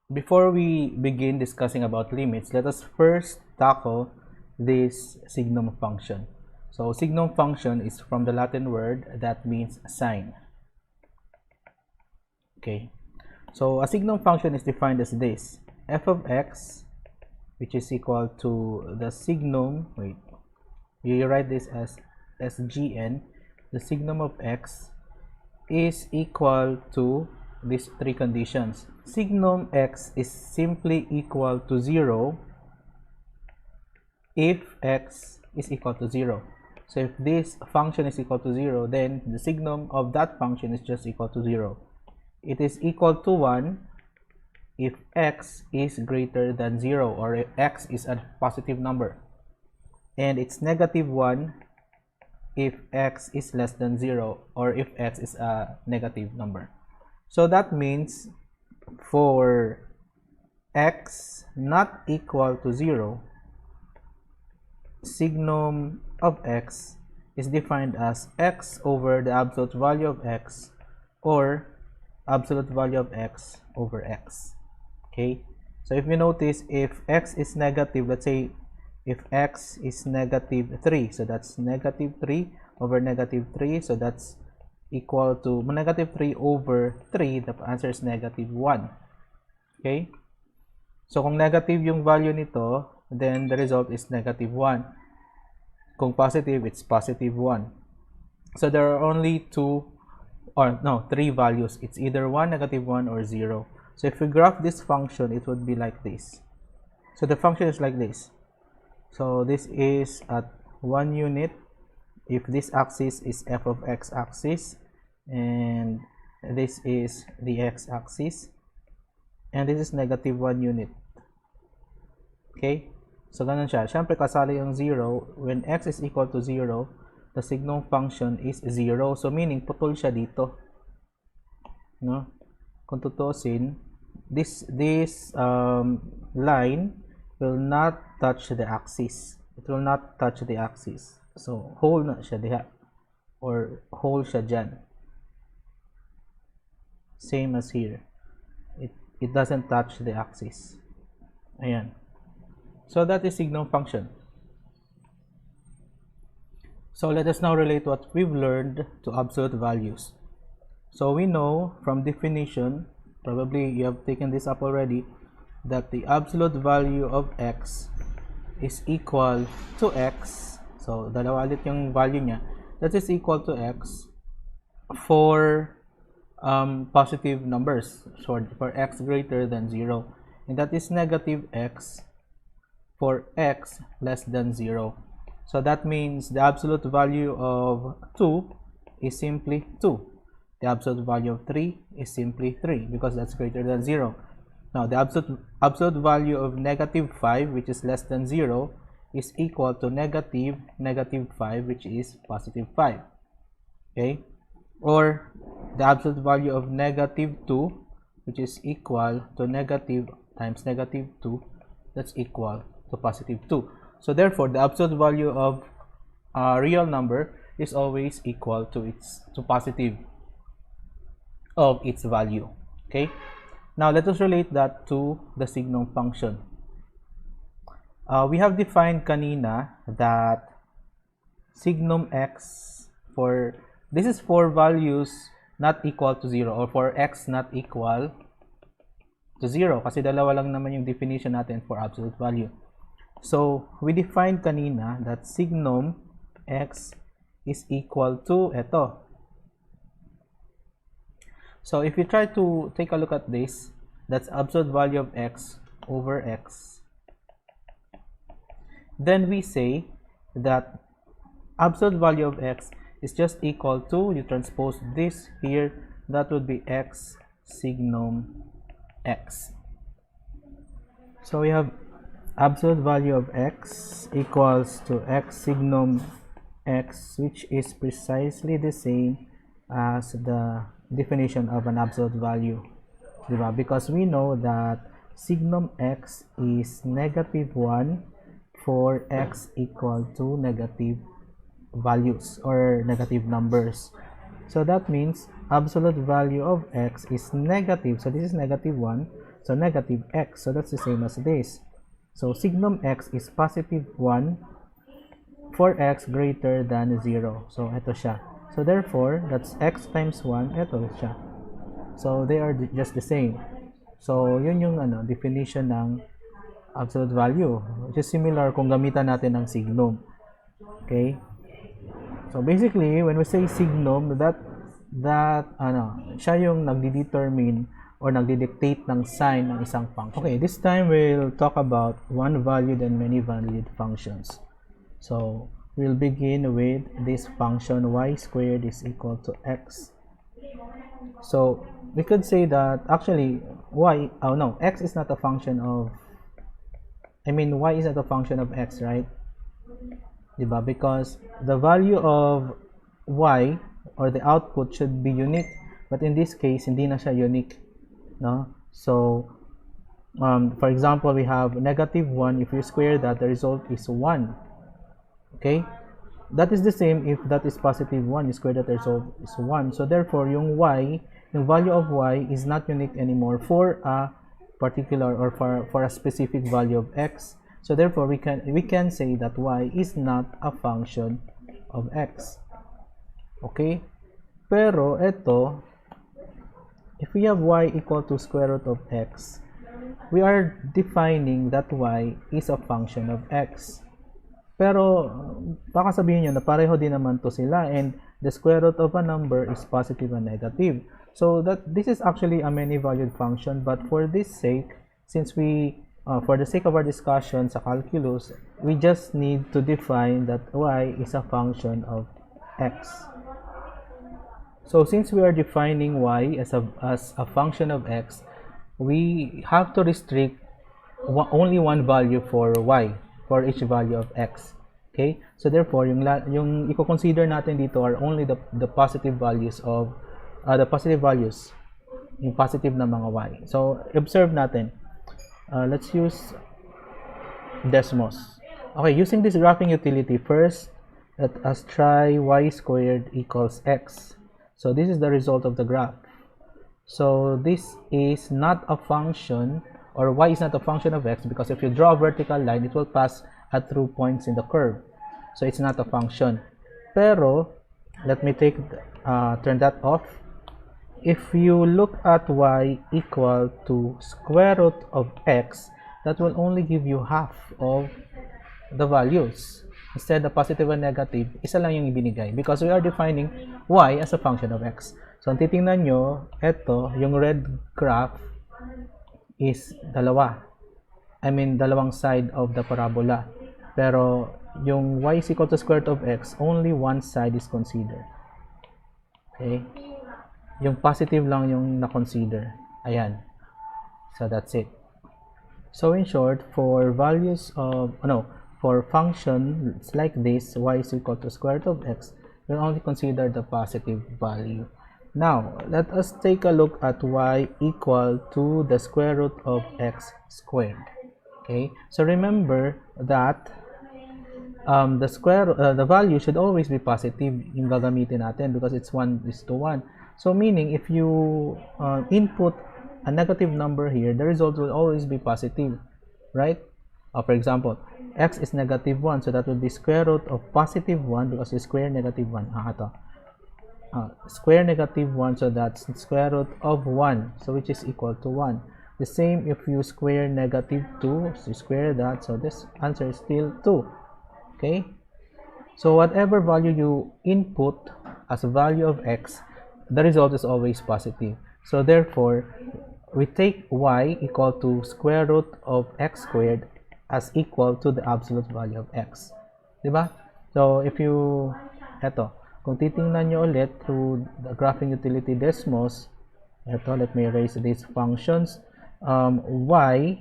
Before we begin discussing about limits, let us first tackle this signum function. So signum function is from the Latin word that means sign. Okay, so a signum function is defined as this: f of x, which is equal to the signum, you write this as sgn, the signum of x is equal to these three conditions. Signum x is simply equal to 0 if x is equal to 0. So if this function is equal to 0, then the signum of that function is just equal to 0. It is equal to 1 if x is greater than 0, or if x is a positive number. And it's negative 1 if x is less than 0, or if x is a negative number. So that means for x not equal to 0, signum of x is defined as x over the absolute value of x, or absolute value of x over x. Okay, so if you notice, if x is negative, let's say if x is negative 3, so that's negative 3 over negative 3, so that's equal to negative 3 over 3, the answer is negative 1. Okay, so kung negative yung value nito, then the result is negative 1. Kung positive, it's positive 1. So there are only three values. It's either 1, negative 1, or 0. So if we graph this function, it would be like this. So the function is like this. So this is at 1 unit if this axis is f of x axis, and this is the x axis, and this is negative 1 unit. Okay, so ganun siya. Siyempre kasali yung 0. When x is equal to 0, the signum function is 0. So meaning putol siya dito, no? Kung tutusin, this line will not touch the axis. It will not touch the axis. So whole na siya diha, or whole siya dyan. Same as here. It doesn't touch the axis. Ayan. So that is signum function. So let us now relate what we've learned to absolute values. So we know from definition, probably you have taken this up already, that the absolute value of x is equal to x. So dalawa ulit yung value niya. That is equal to x for positive numbers, so for x greater than 0, and that is negative x for x less than 0. So that means the absolute value of 2 is simply 2. The absolute value of 3 is simply 3, because that's greater than 0. Now the absolute value of negative 5, which is less than 0, is equal to negative 5, which is positive 5. Okay, or the absolute value of negative 2, which is equal to negative times negative 2, that's equal to positive 2. So therefore the absolute value of a real number is always equal to positive of its value. Okay, now let us relate that to the signum function. We have defined kanina that signum x this is for values not equal to 0, or for x not equal to 0, kasi dalawa lang naman yung definition natin for absolute value. So we defined kanina that signum x is equal to ito. So if you try to take a look at this, that's absolute value of x over x. Then we say that absolute value of x is just equal to, you transpose this here, that would be x signum x. So we have absolute value of x equals to x signum x, which is precisely the same as the definition of an absolute value, diba? Because we know that signum x is negative 1 for x equal to negative values or negative numbers. So that means absolute value of x is negative. So this is negative 1. So negative x. So that's the same as this. So signum x is positive 1 for x greater than 0. So ito siya. So therefore, that's x times 1. Ito siya. So they are just the same. So yun yung definition ng absolute value, which is similar kung gamitan natin ng signum. Okay? So basically, when we say signum, siya yung nagdi-determine or nagdi-dictate ng sign ng isang function. Okay, this time we'll talk about one valued and many valued functions. So we'll begin with this function y squared is equal to x. So we could say that actually x is not a function of y is not a function of x, right? Diba? Because the value of y or the output should be unique, but in this case hindi na siya unique, no? So for example, we have negative 1. If you square that, the result is 1. Okay, that is the same if that is positive 1. You square that, the result is 1. So therefore yung value of y is not unique anymore for a particular or for a specific value of x. So therefore we can say that y is not a function of x. Okay, pero ito, if we have y equal to square root of x, we are defining that y is a function of x. Pero baka sabihin nyo na pareho din naman to sila, and the square root of a number is positive and negative. So that this is actually a many-valued function, but for this sake, since for the sake of our discussion sa calculus, we just need to define that y is a function of x. So since we are defining y as a function of x, we have to restrict only one value for y, for each value of x. Okay? So therefore, yung i-consider natin dito are only the positive values of yung positive na mga y. So observe natin. Let's use Desmos. Okay, using this graphing utility, first let us try y squared equals x. So this is the result of the graph. So this is not a function, or y is not a function of x, because if you draw a vertical line, it will pass at through points in the curve. So it's not a function. Pero let me turn that off. If you look at y equal to square root of x, that will only give you half of the values. Instead of positive and negative, isa lang yung ibinigay, because we are defining y as a function of x. So ang titingnan nyo, eto, yung red graph is dalawang side of the parabola. Pero yung y is equal to square root of x, only one side is considered. Okay? Yung positive lang yung na-consider. Ayan. So that's it. So in short, for functions like this, y is equal to square root of x, we'll only consider the positive value. Now, let us take a look at y equal to the square root of x squared. Okay? So remember that the value should always be positive yung gagamitin natin, because it's 1:1. So meaning, if you input a negative number here, the result will always be positive, right? For example, x is negative 1, so that will be square root of positive 1, because you square negative 1. Square negative 1, so that's square root of 1, so which is equal to 1. The same if you square negative 2, so you square that, so this answer is still 2. Okay? So whatever value you input as a value of x, the result is always positive. So therefore, we take y equal to square root of x squared as equal to the absolute value of x. Diba? So if you, kung titingnan nyo ulit through the graphing utility Desmos, let me erase these functions. Y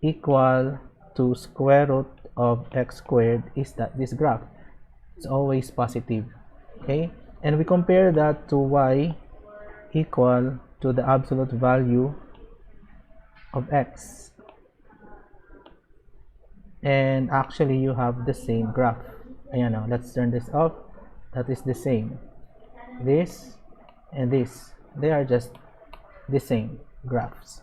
equal to square root of x squared is this graph. It's always positive. Okay? And we compare that to y equal to the absolute value of x. And actually, you have the same graph. Ayan now, let's turn this off. That is the same. This and this, they are just the same graphs.